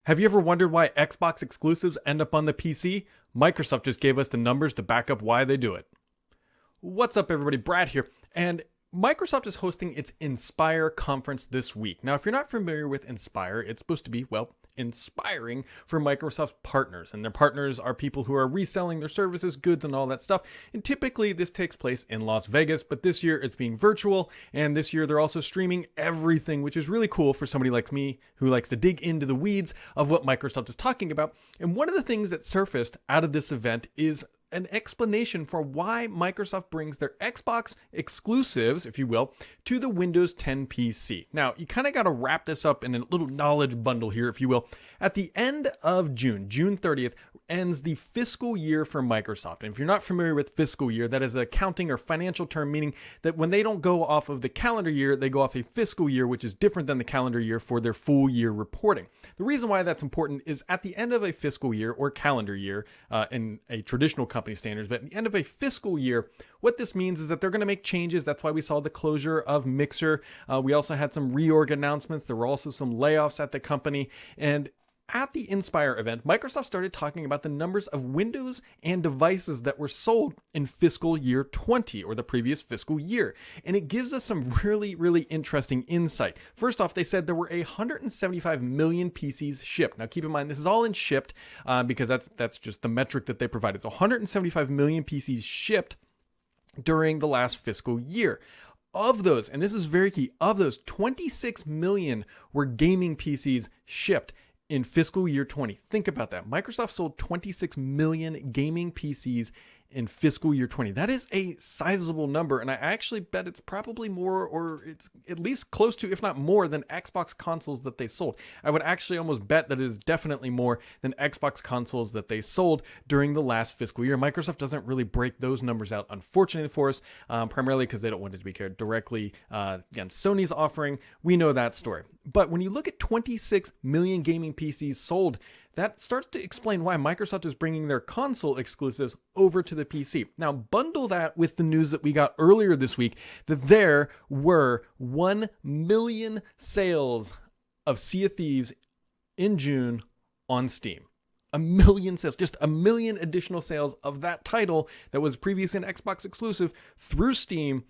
Have you ever wondered why Xbox exclusives end up on the PC? Microsoft just gave us the numbers to back up why they do it. What's up, everybody? Brad here, and Microsoft is hosting its Inspire conference this week. Now, if you're not familiar with Inspire, it's supposed to be, well, inspiring for Microsoft's partners. And their partners are people who are reselling their services, goods, and all that stuff. And typically this takes place in Las Vegas, but this year it's being virtual. And this year they're also streaming everything, which is really cool for somebody like me who likes to dig into the weeds of what Microsoft is talking about. And one of the things that surfaced out of this event is an explanation for why Microsoft brings their Xbox exclusives, if you will, to the Windows 10 PC. Now, you kind of got to wrap this up in a little knowledge bundle here, if you will. At the end of June 30th, ends the fiscal year for Microsoft. And if you're not familiar with fiscal year, that is an accounting or financial term, meaning that when they don't go off of the calendar year, they go off a fiscal year, which is different than the calendar year for their full year reporting. The reason why that's important is at the end of a fiscal year or calendar year, in a traditional company standards, but at the end of a fiscal year, what this means is that they're going to make changes. That's why we saw the closure of Mixer. We also had some reorg announcements. There were also some layoffs at the company. And at the Inspire event, Microsoft started talking about the numbers of Windows and devices that were sold in fiscal year 20 or the previous fiscal year. And it gives us some really, really interesting insight. First off, they said there were 175 million PCs shipped. Now keep in mind, this is all in shipped because that's just the metric that they provided. So 175 million PCs shipped during the last fiscal year. Of those, and this is very key, of those 26 million were gaming PCs shipped in fiscal year 20. Think about that. Microsoft sold 26 million gaming PCs in fiscal year 20. That is a sizable number, and I actually bet it's probably more, or it's at least close to, if not more, than Xbox consoles that they sold. I would actually almost bet that it is definitely more than Xbox consoles that they sold during the last fiscal year. Microsoft doesn't really break those numbers out, unfortunately for us, primarily because they don't want it to be compared directly against Sony's offering. We know that story. But when you look at 26 million gaming PCs sold, that starts to explain why Microsoft is bringing their console exclusives over to the PC. Now, bundle that with the news that we got earlier this week that there were 1 million sales of Sea of Thieves in June on Steam. 1 million sales, just 1 million additional sales of that title that was previously an Xbox exclusive through Steam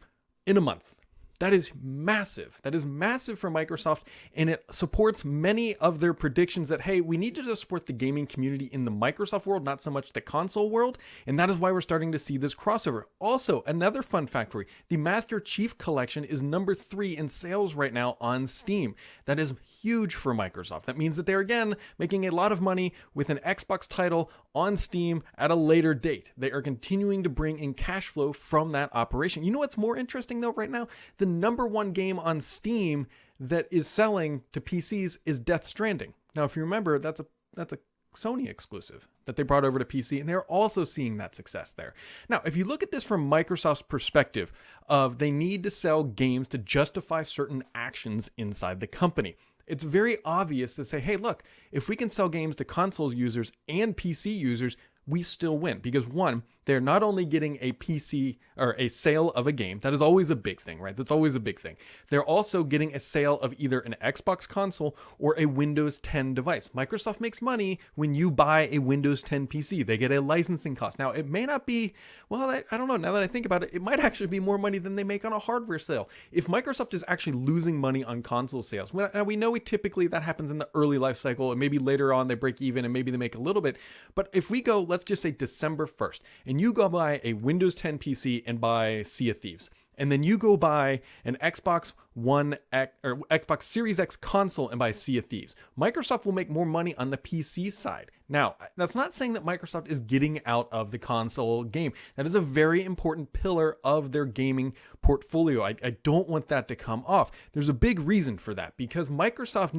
in a month. That is massive. That is massive for Microsoft, and it supports many of their predictions that, hey, we need to just support the gaming community in the Microsoft world, not so much the console world, and that is why we're starting to see this crossover. Also, another fun fact for you, the Master Chief Collection is number 3 in sales right now on Steam. That is huge for Microsoft. That means that they're, again, making a lot of money with an Xbox title on Steam at a later date. They are continuing to bring in cash flow from that operation. You know what's more interesting, though, right now? The number 1 game on Steam that is selling to PCs is Death Stranding. Now, if you remember, that's a Sony exclusive that they brought over to PC, and they're also seeing that success there. Now, if you look at this from Microsoft's perspective of they need to sell games to justify certain actions inside the company, it's very obvious to say, hey, look, if we can sell games to consoles users and PC users, we still win. Because one, they're not only getting a PC or a sale of a game, that is always a big thing, right? That's always a big thing. They're also getting a sale of either an Xbox console or a Windows 10 device. Microsoft makes money when you buy a Windows 10 PC. They get a licensing cost. Now, it may not be, well, I don't know. Now that I think about it, it might actually be more money than they make on a hardware sale. If Microsoft is actually losing money on console sales, now we know typically that happens in the early life cycle, and maybe later on they break even and maybe they make a little bit. But if we go, let's just say December 1st, and you go buy a Windows 10 PC and buy Sea of Thieves, and then you go buy an Xbox One X or Xbox Series X console and buy Sea of Thieves, Microsoft will make more money on the PC side. Now, that's not saying that Microsoft is getting out of the console game. That is a very important pillar of their gaming portfolio. I don't want that to come off. There's a big reason for that, because Microsoft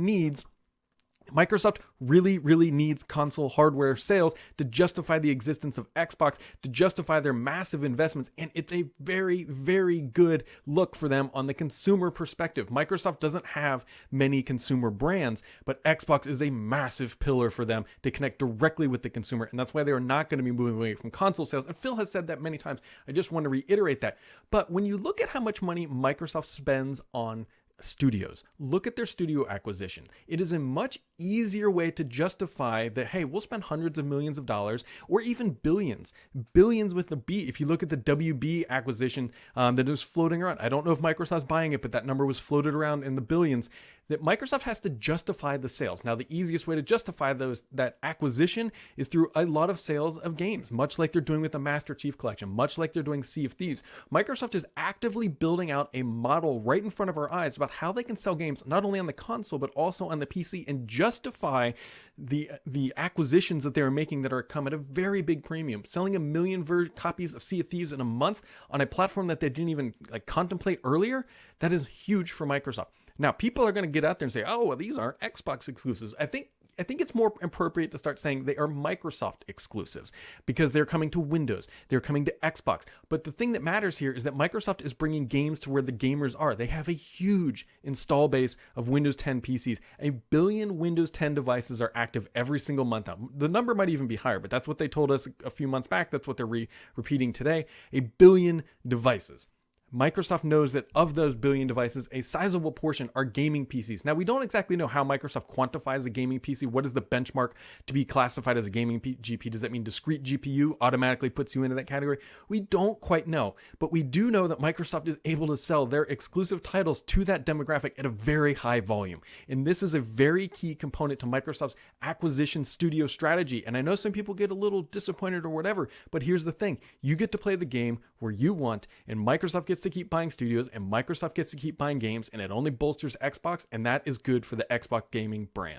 really, really needs console hardware sales to justify the existence of Xbox, to justify their massive investments, and it's a very, very good look for them on the consumer perspective. Microsoft doesn't have many consumer brands, but Xbox is a massive pillar for them to connect directly with the consumer, and that's why they are not going to be moving away from console sales. And Phil has said that many times. I just want to reiterate that. But when you look at how much money Microsoft spends on studios, look at their studio acquisition. It is a much easier way to justify that, hey, we'll spend hundreds of millions of dollars or even billions with a B. If you look at the WB acquisition that is floating around, I don't know if Microsoft's buying it, but that number was floated around in the billions, that Microsoft has to justify the sales. Now, the easiest way to justify that acquisition is through a lot of sales of games, much like they're doing with the Master Chief Collection, much like they're doing Sea of Thieves. Microsoft is actively building out a model right in front of our eyes about how they can sell games not only on the console, but also on the PC and justify the acquisitions that they're making that are come at a very big premium. Selling 1 million copies of Sea of Thieves in a month on a platform that they didn't even contemplate earlier, that is huge for Microsoft. Now, people are going to get out there and say, oh, well, these are Xbox exclusives. I think it's more appropriate to start saying they are Microsoft exclusives because they're coming to Windows, they're coming to Xbox. But the thing that matters here is that Microsoft is bringing games to where the gamers are. They have a huge install base of Windows 10 PCs. 1 billion Windows 10 devices are active every single month now. The number might even be higher, but that's what they told us a few months back. That's what they're repeating today. 1 billion devices. Microsoft knows that of those billion devices, a sizable portion are gaming PCs. Now, we don't exactly know how Microsoft quantifies a gaming PC. What is the benchmark to be classified as a gaming GPU? Does that mean discrete GPU automatically puts you into that category? We don't quite know, but we do know that Microsoft is able to sell their exclusive titles to that demographic at a very high volume. And this is a very key component to Microsoft's acquisition studio strategy. And I know some people get a little disappointed or whatever, but here's the thing. You get to play the game where you want, and Microsoft gets to keep buying studios, and Microsoft gets to keep buying games, and it only bolsters Xbox, and that is good for the Xbox gaming brand.